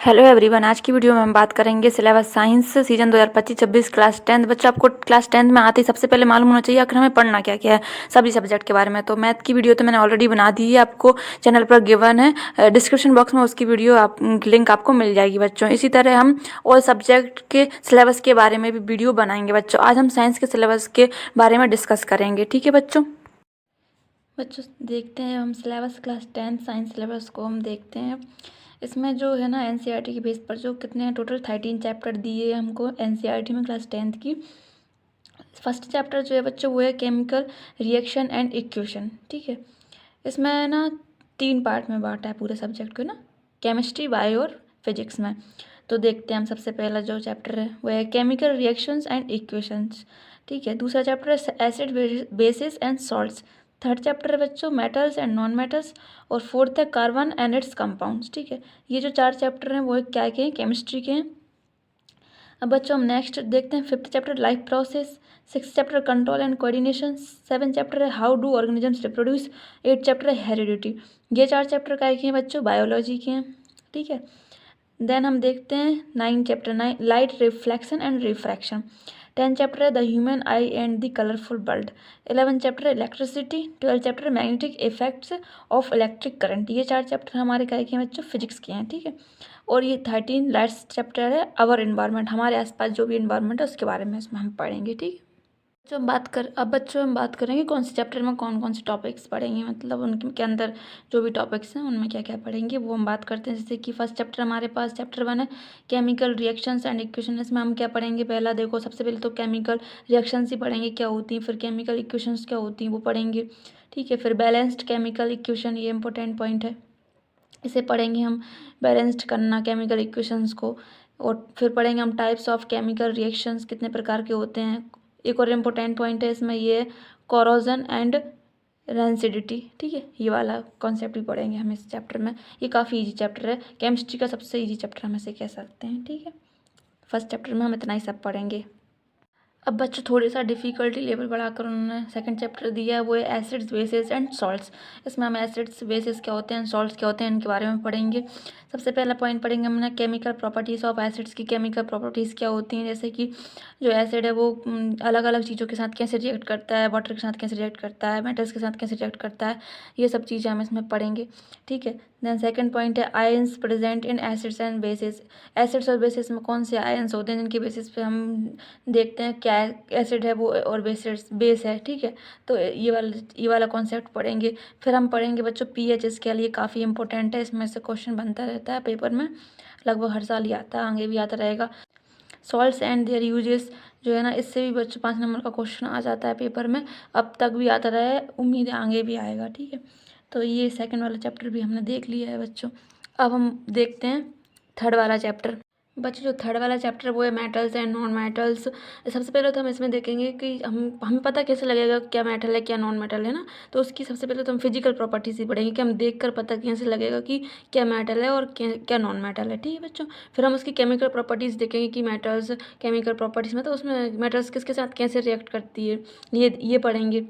Hello everyone, आज की video में हम बात करेंगे सिलेबस साइंस सीजन 2025-26 क्लास 10। बच्चों, आपको क्लास 10 में आते ही सबसे पहले मालूम होना चाहिए आखिर हमें पढ़ना क्या क्या है सभी सब्जेक्ट के बारे में। तो मैथ की वीडियो तो मैंने ऑलरेडी बना दी है, आपको चैनल पर गिवन है, डिस्क्रिप्शन बॉक्स में उसकी वीडियो लिंक आपको मिल जाएगी बच्चों। इसी तरह हम ऑल सब्जेक्ट के सिलेबस के बारे में भी वीडियो बनाएंगे बच्चों। आज हम साइंस के सिलेबस के बारे में डिस्कस करेंगे, ठीक है बच्चों। बच्चों देखते हैं हम सिलेबस क्लास 10 साइंस सिलेबस को हम देखते हैं। इसमें जो है ना एनसीईआरटी के बेस पर जो कितने हैं, टोटल 13 चैप्टर दिए हैं हमको एनसीईआरटी में क्लास 10 की। फर्स्ट चैप्टर जो है बच्चों वो है केमिकल रिएक्शन एंड इक्वेशन, ठीक है। इसमें ना 3 पार्ट में बांटा है पूरे सब्जेक्ट को ना, केमिस्ट्री, बायो और फिजिक्स में। तो देखते हैं हम, सबसे पहला जो चैप्टर है वो है केमिकल रिएक्शंस एंड इक्वेशंस, ठीक है। दूसरा चैप्टर है acid, basis and salts. Third chapter है बच्चों मेटल्स एंड नॉन मेटल्स। और फोर्थ है कार्बन एंड इट्स कंपाउंड्स, ठीक है। ये जो 4 चैप्टर हैं वो क्या के हैं, केमिस्ट्री के हैं। अब बच्चों हम नेक्स्ट देखते हैं fifth chapter life process. Six chapter control and coordination. 7 chapter है how do organisms reproduce. 8 chapter है हेरिडिटी। ये 4 चैप्टर क्या के हैं बच्चों, बायोलॉजी के हैं, ठीक है। देन हम देखते हैं 9 chapter 9 light reflection and refraction. 10 chapter है the human eye and the colourful world. 11 chapter है electricity. 12 chapter magnetic effects of electric current. ये 4 चैप्टर हमारे क्या के हैं बच्चों, फिजिक्स के हैं, ठीक है। और ये 13 लास्ट चैप्टर है अवर इन्वायरमेंट, हमारे आसपास जो भी इन्वायरमेंट है उसके बारे में इसमें हम पढ़ेंगे, ठीक है। बच्चों हम बात करेंगे कौन से चैप्टर में कौन कौन से टॉपिक्स पढ़ेंगे, मतलब उनके अंदर जो भी टॉपिक्स हैं उनमें क्या क्या पढ़ेंगे वो हम बात करते हैं। जैसे कि फर्स्ट चैप्टर हमारे पास चैप्टर 1 है केमिकल रिएक्शंस एंड इक्वेशन। इसमें हम क्या पढ़ेंगे, पहला देखो सबसे पहले तो केमिकल रिएक्शंस ही पढ़ेंगे क्या होती हैं, फिर केमिकल इक्वेशंस क्या होती हैं वो पढ़ेंगे, ठीक है। फिर बैलेंस्ड केमिकल इक्वेशन, ये इंपॉर्टेंट पॉइंट है, इसे पढ़ेंगे हम, बैलेंस्ड करना केमिकल इक्वेशंस को। और फिर पढ़ेंगे हम टाइप्स ऑफ केमिकल रिएक्शंस, कितने प्रकार के होते हैं। एक और इम्पोर्टेंट पॉइंट है इसमें, ये कोरोजन एंड रेंसिडिटी, ठीक है। ये वाला कॉन्सेप्ट भी पढ़ेंगे हम इस चैप्टर में। ये काफ़ी इजी चैप्टर है, केमिस्ट्री का सबसे इजी चैप्टर हम इसे कह सकते हैं, ठीक है। फर्स्ट चैप्टर में हम इतना ही सब पढ़ेंगे। अब बच्चों थोड़ी सा डिफ़िकल्टी लेवल बढ़ाकर उन्होंने सेकंड चैप्टर दिया है, वो है एसिड्स, बेसिस एंड सॉल्ट्स। इसमें हम एसिड्स, बेसिस क्या होते हैं, सॉल्ट्स क्या होते हैं, इनके बारे में पढ़ेंगे। सबसे पहला पॉइंट पढ़ेंगे हमने केमिकल प्रॉपर्टीज़ ऑफ एसिड्स की। केमिकल प्रॉपर्टीज़ क्या होती हैं, जैसे कि जो एसिड है वो अलग अलग चीज़ों के साथ कैसे रिएक्ट करता है, वाटर के साथ कैसे रिएक्ट करता है, मेटल्स के साथ कैसे रिएक्ट करता है, ये सब चीज़ें हम इसमें पढ़ेंगे, ठीक है। देन सेकंड पॉइंट है ions present in acids and bases. Acids और बेसिस में कौन से आयंस होते हैं जिनके बेसिस पे हम देखते हैं क्या एसिड है वो और बेस है, ठीक है। तो ये वाला कॉन्सेप्ट पढ़ेंगे। फिर हम पढ़ेंगे बच्चों पीएच, इसके लिए काफ़ी इंपॉर्टेंट है, इसमें से क्वेश्चन बनता रहता है पेपर में, लगभग हर साल ही आता है, आगे भी आता रहेगा। सॉल्ट्स एंड देयर यूजेस जो है ना, इससे भी बच्चों 5 नंबर का क्वेश्चन आ जाता है पेपर में, अब तक भी आता रहा है, उम्मीद है आगे भी आएगा, ठीक है। तो ये सेकंड वाला चैप्टर भी हमने देख लिया है बच्चों। अब हम देखते हैं थर्ड वाला चैप्टर। बच्चों जो थर्ड वाला चैप्टर वो है मेटल्स एंड नॉन मेटल्स। सबसे पहले तो हम इसमें देखेंगे कि हमें पता कैसे लगेगा क्या मेटल है क्या नॉन मेटल है ना, तो उसकी सबसे पहले तो हम फिजिकल प्रॉपर्टीज ही पढ़ेंगे कि हम देख कर पता कैसे लगेगा कि क्या मेटल है और क्या नॉन मेटल है, ठीक है बच्चों। फिर हम उसकी केमिकल प्रॉपर्टीज़ देखेंगे कि मेटल्स केमिकल प्रॉपर्टीज़ में तो उसमें मेटल्स किसके साथ कैसे रिएक्ट करती है, ये पढ़ेंगे।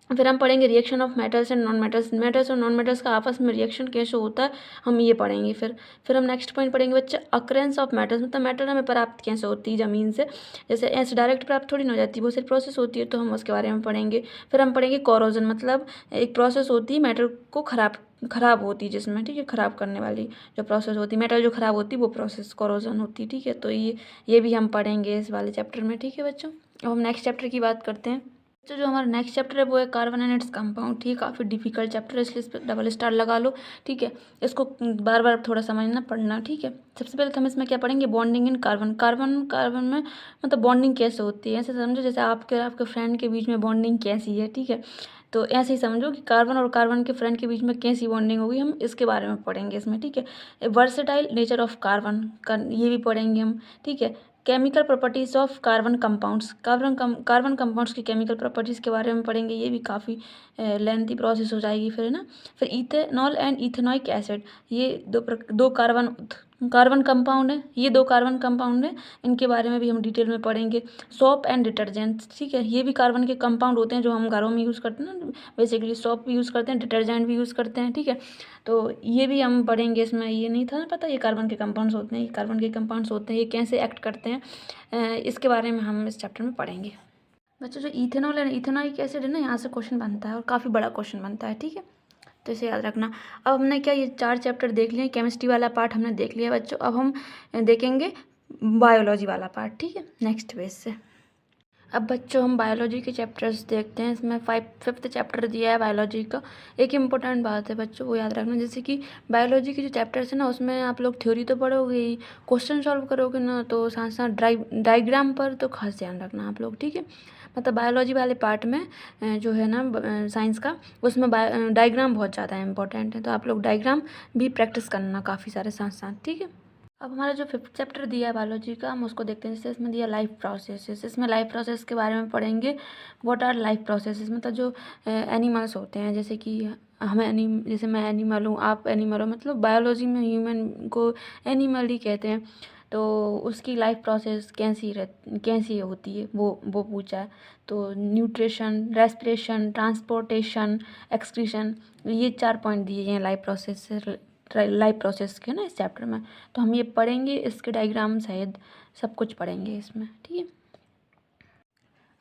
फिर हम पढ़ेंगे reaction of metals and non metals. Metals और नॉन मेटल्स का आपस में रिएक्शन कैसे होता है, हम ये पढ़ेंगे। फिर हम नेक्स्ट पॉइंट पढ़ेंगे बच्चे अक्रेंस ऑफ मेटल्स, मतलब मेटल हमें प्राप्त कैसे होती है ज़मीन से, जैसे ऐसे डायरेक्ट प्राप्त थोड़ी ना हो जाती है, वो सिर्फ प्रोसेस होती है, तो हम उसके बारे में पढ़ेंगे। फिर हम पढ़ेंगे कोरोजन, मतलब एक प्रोसेस होती है मेटल को खराब होती है जिसमें, ठीक है, ख़राब करने वाली जो प्रोसेस होती है, मेटल जो ख़राब होती है वो प्रोसेस कोरोजन होती है, ठीक है। तो ये भी हम पढ़ेंगे इस वाले चैप्टर में, ठीक है बच्चों। अब हम नेक्स्ट चैप्टर की बात करते हैं। तो जो हमारा नेक्स्ट चैप्टर है वो है कार्बन एंड इट्स कंपाउंड, ठीक है। काफ़ी डिफिकल्ट चैप्टर है, इसलिए इस पर डबल स्टार लगा लो, ठीक है। इसको बार बार थोड़ा समझना पढ़ना, ठीक है। सबसे पहले तो हम इसमें क्या पढ़ेंगे, बॉन्डिंग इन कार्बन। कार्बन में मतलब बॉन्डिंग कैसे होती है, ऐसे समझो जैसे आपके फ्रेंड के बीच में बॉन्डिंग कैसी है, ठीक है। तो ऐसे ही समझो कि कार्बन और कार्बन के फ्रेंड के बीच में कैसी बॉन्डिंग होगी, हम इसके बारे में पढ़ेंगे इसमें, ठीक है। वर्सेटाइल नेचर ऑफ कार्बन का ये भी पढ़ेंगे हम, ठीक है। Chemical properties of carbon compounds, carbon compounds की केमिकल प्रॉपर्टीज़ के बारे में पढ़ेंगे, ये भी काफ़ी लेंथी प्रोसेस हो जाएगी फिर, है ना। फिर इथेनॉल एंड इथेनॉइक एसिड, ये दो कार्बन कार्बन कंपाउंड है, ये 2 कार्बन कंपाउंड है, इनके बारे में भी हम डिटेल में पढ़ेंगे। सोप एंड डिटर्जेंट, ठीक है, ये भी कार्बन के कंपाउंड होते हैं जो हम घरों में यूज़ करते हैं ना, बेसिकली सोप भी यूज़ करते हैं, डिटर्जेंट भी यूज़ करते हैं, ठीक है। तो ये भी हम पढ़ेंगे इसमें, ये नहीं था ना पता ये कार्बन के कंपाउंड्स होते हैं, ये कार्बन के कंपाउंड्स होते हैं, ये कैसे एक्ट करते हैं, इसके बारे में हम इस चैप्टर में पढ़ेंगे। बच्चों जो इथेनॉल है, इथेनॉइक एसिड है ना, यहाँ से क्वेश्चन बनता है और काफ़ी बड़ा क्वेश्चन बनता है, ठीक है, तो इसे याद रखना। अब हमने क्या ये 4 चैप्टर देख लिए, केमिस्ट्री वाला पार्ट हमने देख लिया बच्चों। अब हम देखेंगे बायोलॉजी वाला पार्ट, ठीक है, नेक्स्ट पेज से। अब बच्चों हम बायोलॉजी के चैप्टर्स देखते हैं। इसमें 5th चैप्टर दिया है बायोलॉजी का। एक इम्पोर्टेंट बात है बच्चों, वो याद रखना, जैसे कि बायोलॉजी के जो चैप्टर्स है ना, उसमें आप लोग थ्योरी तो पढ़ोगे ही, क्वेश्चन सॉल्व करोगे ना, तो साथ साथ डायग्राम पर तो खास ध्यान रखना आप लोग, ठीक है। मतलब बायोलॉजी वाले पार्ट में जो है ना साइंस का, उसमें डायग्राम बहुत ज़्यादा इम्पोर्टेंट है, तो आप लोग डायग्राम भी प्रैक्टिस करना काफ़ी सारे साथ साथ, ठीक है। अब हमारा जो 5th चैप्टर दिया है बायोलॉजी का, हम उसको देखते हैं। जैसे इसमें दिया लाइफ प्रोसेसेस, इसमें लाइफ प्रोसेस के बारे में पढ़ेंगे। व्हाट आर लाइफ प्रोसेसेस, मतलब जो एनिमल्स होते हैं, जैसे कि जैसे मैं एनिमल हूँ, आप एनिमल हो, मतलब बायोलॉजी में ह्यूमन को एनिमल ही कहते हैं, तो उसकी लाइफ प्रोसेस कैसी होती है वो पूछा है। तो न्यूट्रिशन, रेस्पिरेशन, ट्रांसपोर्टेशन, एक्सक्रीशन, ये 4 पॉइंट दिए हैं लाइफ प्रोसेस के ना इस चैप्टर में। तो हम ये पढ़ेंगे, इसके डायग्राम सहित सब कुछ पढ़ेंगे इसमें, ठीक है।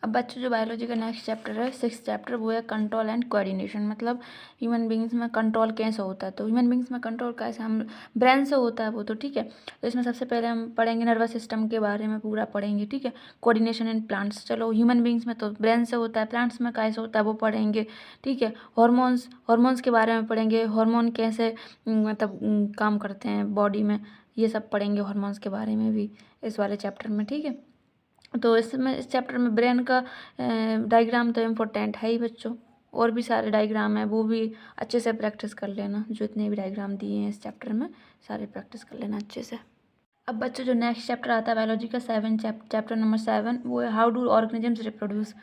अब बच्चों जो बायोलॉजी का नेक्स्ट चैप्टर है, 6th चैप्टर, वो है कंट्रोल एंड कोऑर्डिनेशन, मतलब ह्यूमन बींग्स में कंट्रोल कैसे होता है। तो ह्यूमन बींग्स में कंट्रोल कैसे, हम ब्रेन से होता है वो तो, ठीक है। तो इसमें सबसे पहले हम पढ़ेंगे नर्वस सिस्टम के बारे में पूरा पढ़ेंगे, ठीक है। कोऑर्डिनेशन इन प्लांट्स, चलो ह्यूमन बींग्स में तो ब्रेन से होता है, प्लांट्स में कैसे होता है वो पढ़ेंगे, ठीक है। हॉर्मोन्स के बारे में पढ़ेंगे, हार्मोन कैसे मतलब काम करते हैं बॉडी में, ये सब पढ़ेंगे हार्मोन्स के बारे में भी इस वाले चैप्टर में, ठीक है। तो इस चैप्टर में ब्रेन का डायग्राम तो इम्पोर्टेंट है ही बच्चों, और भी सारे डायग्राम है, वो भी अच्छे से प्रैक्टिस कर लेना। जो इतने भी डायग्राम दिए हैं इस चैप्टर में, सारे प्रैक्टिस कर लेना अच्छे से। अब बच्चों जो नेक्स्ट चैप्टर आता है बायोलॉजी का, चैप्टर नंबर 7, वो है हाउ डू ऑर्गेनिजम्स रिप्रोड्यूस,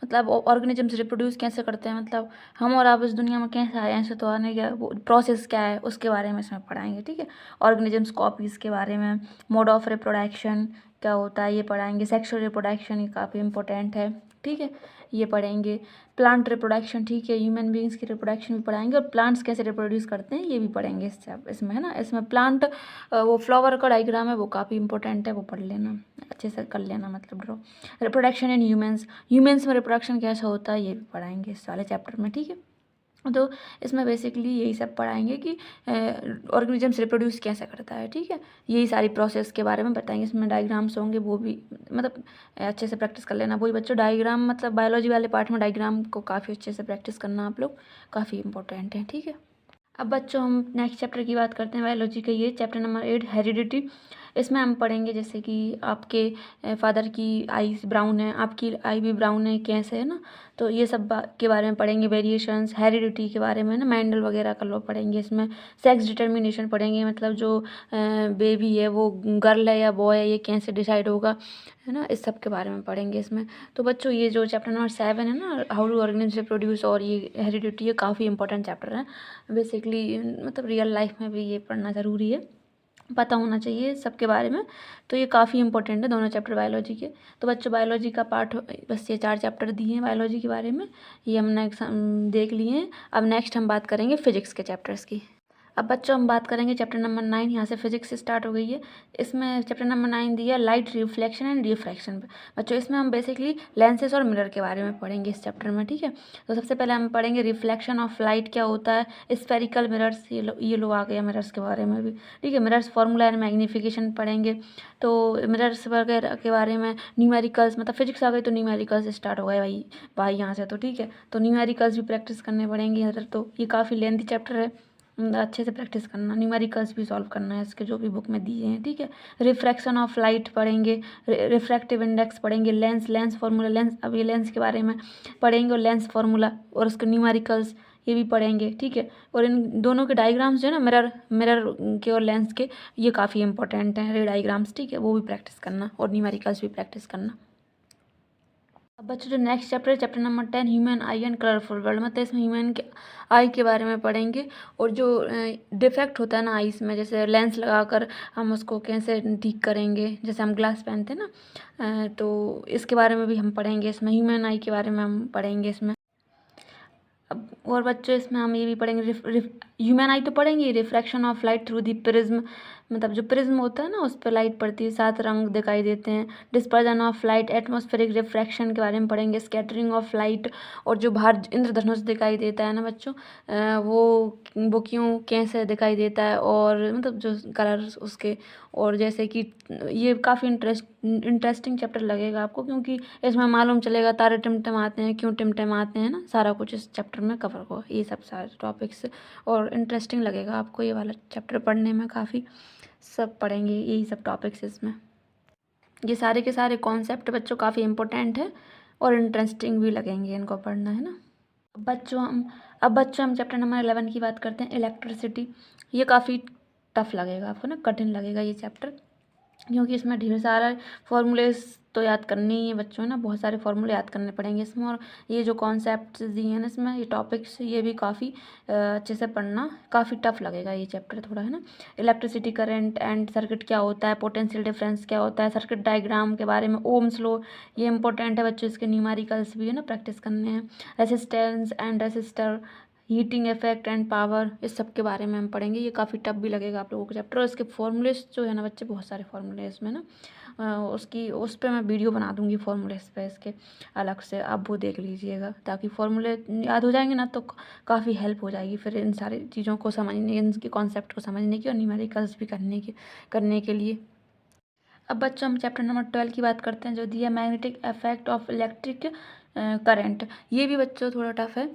मतलब ऑर्गेनिजम्स रिप्रोड्यूस कैसे करते हैं, मतलब हम और आप इस दुनिया में कैसे आए हैं, ऐसे तो आने का वो प्रोसेस क्या है, उसके बारे में इसमें पढ़ाएंगे, ठीक है। ऑर्गेनिजम्स कॉपीज़ के बारे में, मोड ऑफ रिप्रोडक्शन क्या होता है ये पढ़ाएंगे, सेक्सुअल रिप्रोडक्शन ये काफ़ी इंपॉर्टेंट है, ठीक है, ये पढ़ेंगे। प्लांट रिप्रोडक्शन, ठीक है, ह्यूमन बींग्स की रिप्रोडक्शन भी पढ़ाएंगे, और प्लांट्स कैसे रिप्रोड्यूस करते हैं ये भी पढ़ेंगे इसमें, है ना। इसमें प्लांट वो फ्लावर का डायग्राम है, वो काफ़ी इंपॉर्टेंट है, वो पढ़ लेना अच्छे से, कर लेना मतलब ड्रॉ। रिप्रोडक्शन इन ह्यूमन्स में रिप्रोडक्शन कैसा होता है ये भी पढ़ाएंगे इस वाले चैप्टर में, ठीक है। तो इसमें बेसिकली यही सब पढ़ाएंगे कि ऑर्गेनिजम्स रिप्रोड्यूस कैसे करता है, ठीक है, यही सारी प्रोसेस के बारे में बताएंगे। इसमें डायग्राम्स होंगे, वो भी मतलब अच्छे से प्रैक्टिस कर लेना। वही बच्चों डायग्राम, मतलब बायोलॉजी वाले पार्ट में डायग्राम को काफ़ी अच्छे से प्रैक्टिस करना आप लोग, काफ़ी इंपॉर्टेंट है, ठीक है। अब बच्चों हम नेक्स्ट चैप्टर की बात करते हैं बायोलॉजी का, ये चैप्टर नंबर 8 हेरिडिटी। इसमें हम पढ़ेंगे जैसे कि आपके फादर की आई ब्राउन है, आपकी आई भी ब्राउन है, कैसे है ना, तो ये सब के बारे में पढ़ेंगे। वेरिएशंस, हेरिडिटी के बारे में ना, मेंडल वगैरह का लोग पढ़ेंगे इसमें। सेक्स डिटर्मिनेशन पढ़ेंगे, मतलब जो बेबी है वो गर्ल है या बॉय है, ये कैसे डिसाइड होगा, है ना, इस सब के बारे में पढ़ेंगे इसमें। तो बच्चों ये जो चैप्टर नंबर 7 है ना, हाउ डू ऑर्गेनिज्म रिप्रोड्यूस और ये हेरिडिटी, ये काफ़ी इंपॉर्टेंट चैप्टर है बेसिकली, मतलब रियल लाइफ में भी ये पढ़ना ज़रूरी है, पता होना चाहिए सबके बारे में। तो ये काफ़ी इंपॉर्टेंट है दोनों चैप्टर बायोलॉजी के। तो बच्चों बायोलॉजी का पार्ट बस ये 4 चैप्टर दिए हैं बायोलॉजी के बारे में, ये हमने देख लिए हैं। अब नेक्स्ट हम बात करेंगे फिजिक्स के चैप्टर्स की। अब बच्चों हम बात करेंगे चैप्टर नंबर 9, यहाँ से फिजिक्स से स्टार्ट हो गई है। इसमें चैप्टर नंबर 9 दिया लाइट रिफ्लेक्शन एंड रिफ्रैक्शन पे। बच्चों इसमें हम बेसिकली लेंसेज और मिरर के बारे में पढ़ेंगे इस चैप्टर में, ठीक है। तो सबसे पहले हम पढ़ेंगे रिफ्लेक्शन ऑफ लाइट क्या होता है, स्फेरिकल मिरर्स, ये लो आ गया मिरर्स के बारे में भी, ठीक है। मिरर्स फार्मूला एंड मैग्नीफिकेशन पढ़ेंगे। तो मिरर्स वगैरह के बारे में, न्यूमेरिकल्स, मतलब फिजिक्स आ गई तो न्यूमेरिकल्स स्टार्ट हो गए भाई यहाँ से, तो ठीक है। तो न्यूमेरिकल्स भी प्रैक्टिस करने पड़ेंगे इधर, तो ये काफ़ी लेंथी चैप्टर है, अच्छे से प्रैक्टिस करना। न्यूमेरिकल्स भी सॉल्व करना है इसके, जो भी बुक में दिए हैं, ठीक है। रिफ्रैक्शन ऑफ लाइट पढ़ेंगे, रिफ्रैक्टिव इंडेक्स पढ़ेंगे, लेंस फार्मूला, अब ये लेंस के बारे में पढ़ेंगे, और लेंस फार्मूला और उसके न्यूमेरिकल्स ये भी पढ़ेंगे, ठीक है। और इन दोनों के डायग्राम्स जो है ना, मिरर के और लेंस के, ये काफ़ी इंपॉर्टेंट हैं रे डायग्राम्स, ठीक है, वो भी प्रैक्टिस करना, और न्यूमेरिकल्स भी प्रैक्टिस करना। अब बच्चों जो नेक्स्ट चैप्टर है, chapter number 10, human eye and colourful world, मतलब इसमें ह्यूमन के आई के बारे में पढ़ेंगे और जो डिफेक्ट होता है ना आईस में, जैसे लेंस लगाकर हम उसको कैसे ठीक करेंगे, जैसे हम ग्लास पहनते हैं ना, तो इसके बारे में भी हम पढ़ेंगे। इसमें ह्यूमन आई के बारे में हम पढ़ेंगे इसमें। अब और बच्चों इसमें हम ये भी पढ़ेंगे, ह्यूमन आई तो पढ़ेंगे, refraction of light through the prism, मतलब जो प्रिज्म होता है ना उस पर लाइट पड़ती है, 7 रंग दिखाई देते हैं। Dispersion of light, atmospheric refraction के बारे में पढ़ेंगे, स्कैटरिंग ऑफ लाइट, और जो बाहर इंद्रधनुष दिखाई देता है ना बच्चों, वो क्यों कैसे दिखाई देता है, और मतलब जो कलर उसके, और जैसे कि ये काफ़ी इंटरेस्टिंग चैप्टर लगेगा आपको, क्योंकि इसमें मालूम चलेगा तारे टिमटिमाते हैं, क्यों टिमटिमाते हैं ना, सारा कुछ इस चैप्टर में कवर हो, ये सब सारे टॉपिक्स, और इंटरेस्टिंग लगेगा आपको ये वाला चैप्टर पढ़ने में। काफ़ी सब पढ़ेंगे यही सब टॉपिक्स इसमें। ये सारे के सारे कॉन्सेप्ट बच्चों काफ़ी इंपॉर्टेंट है और इंटरेस्टिंग भी लगेंगे इनको पढ़ना, है ना। अब बच्चों हम चैप्टर नंबर 11 की बात करते हैं, इलेक्ट्रिसिटी। ये काफ़ी टफ लगेगा आपको ना, कठिन लगेगा ये चैप्टर, क्योंकि इसमें ढेर सारा फॉर्मूलेस तो याद करने ही है बच्चों, ना बहुत सारे फॉर्मूले याद करने पड़ेंगे इसमें, और ये जो कॉन्सेप्ट्स दिए हैं ना इसमें, ये टॉपिक्स, ये भी काफ़ी अच्छे से पढ़ना, काफ़ी टफ लगेगा ये चैप्टर थोड़ा, है ना। इलेक्ट्रिसिटी, करंट एंड सर्किट क्या होता है, पोटेंशियल डिफरेंस क्या होता है, सर्किट डायग्राम के बारे में, ओम्स लॉ, ये इंपॉर्टेंट है बच्चों, इसके न्यूमेरिकल्स भी है ना प्रैक्टिस करने हैं। Resistance and resistor, heating effect and power, इस सब के बारे में हम पढ़ेंगे। ये काफ़ी टफ भी लगेगा आप लोगों को चैप्टर, और इसके फॉर्मूलेस जो है ना बच्चे, बहुत सारे फॉर्मूले इसमें ना, उस पर मैं वीडियो बना दूँगी फॉर्मूलेस पे इसके अलग से, आप वो देख लीजिएगा, ताकि फॉर्मूले याद हो जाएंगे ना, तो काफ़ी हेल्प हो जाएगी फिर इन सारी चीज़ों को समझने, इनके कॉन्सेप्ट को समझने की, और न्यूमेरिकल्स भी करने के लिए। अब बच्चों हम चैप्टर नंबर 12 की बात करते हैं, जो दिया magnetic effect of electric current. ये भी बच्चों थोड़ा टफ है,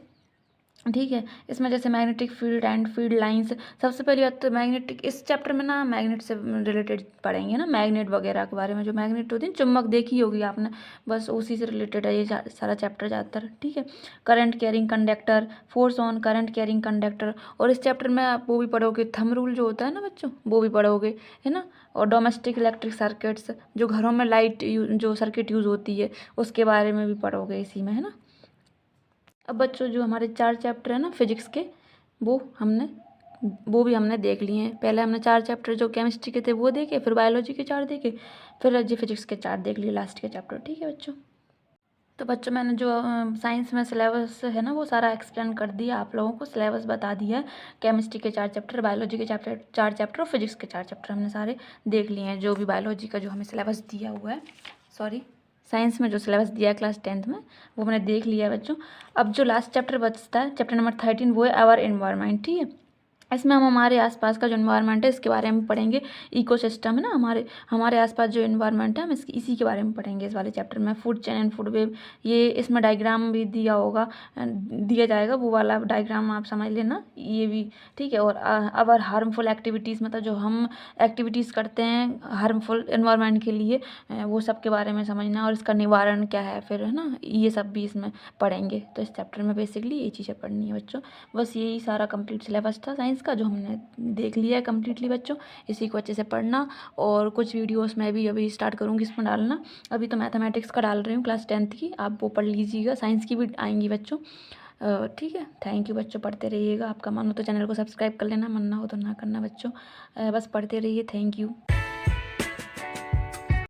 ठीक है। इसमें जैसे magnetic field and field lines, सबसे पहले बात तो मैग्नेटिक, इस चैप्टर में ना मैग्नेट से रिलेटेड पढ़ेंगे ना, मैग्नेट वगैरह के बारे में, जो मैग्नेट होती है, चुम्बक देखी होगी आपने, बस उसी से रिलेटेड है ये सारा चैप्टर ज़्यादातर, ठीक है। Current carrying conductor, force on current carrying conductor, और इस चैप्टर में आप वो भी पढ़ोगे, थंब रूल जो होता है ना बच्चों, वो भी पढ़ोगे, है ना। और डोमेस्टिक इलेक्ट्रिक सर्किट्स, जो घरों में लाइट जो सर्किट यूज़ होती है, उसके बारे में भी पढ़ोगे इसी में, है ना। अब बच्चों जो हमारे 4 चैप्टर है ना फिजिक्स के, वो भी हमने देख लिए हैं। पहले हमने 4 चैप्टर जो केमिस्ट्री के थे वो देखे, फिर बायोलॉजी के 4 देखे, फिर जी फिजिक्स के 4 देख लिए लास्ट के चैप्टर, ठीक है बच्चों। तो बच्चों मैंने जो साइंस में सिलेबस है ना वो सारा एक्सप्लेन कर दिया आप लोगों को, सिलेबस बता दिया है। केमिस्ट्री के 4 चैप्टर, बायोलॉजी के 4 चैप्टर, और फिजिक्स के 4 चैप्टर हमने सारे देख लिए हैं। जो भी बायोलॉजी का जो हमें सिलेबस दिया हुआ है, साइंस में जो सिलेबस दिया है क्लास 10th में, वो मैंने देख लिया है बच्चों। अब जो लास्ट चैप्टर बचता है, चैप्टर नंबर 13, वो है आवर एनवायरनमेंट, ठीक है। इसमें हम हमारे आसपास का जो एनवायरनमेंट है इसके बारे में पढ़ेंगे, इकोसिस्टम है ना, हमारे आसपास जो एनवायरनमेंट है हम इसी के बारे में पढ़ेंगे इस वाले चैप्टर में। Food chain and food web, ये इसमें डायग्राम भी दिया जाएगा, वो वाला डायग्राम आप समझ लेना, ये भी ठीक है। और अवर हार्मफुल एक्टिविटीज़, मतलब जो हम एक्टिविटीज़ करते हैं हार्मफुल एनवायरनमेंट के लिए, वो सब के बारे में समझना, और इसका निवारण क्या है फिर, है ना, ये सब भी इसमें पढ़ेंगे। तो इस चैप्टर में बेसिकली ये चीज़ें पढ़नी है बच्चों, बस यही सारा कंप्लीट सिलेबस था साइंस का, जो हमने देख लिया है कम्प्लीटली बच्चों। इसी को अच्छे से पढ़ना, और कुछ वीडियोस मैं भी अभी स्टार्ट करूँगी इसमें डालना। अभी तो मैथमेटिक्स का डाल रही हूँ क्लास 10th की, आप वो पढ़ लीजिएगा, साइंस की भी आएंगी बच्चों, ठीक है। थैंक यू बच्चों, पढ़ते रहिएगा। आपका मन हो तो चैनल को सब्सक्राइब कर लेना, मन ना हो तो ना करना बच्चों, बस पढ़ते रहिए। Thank you.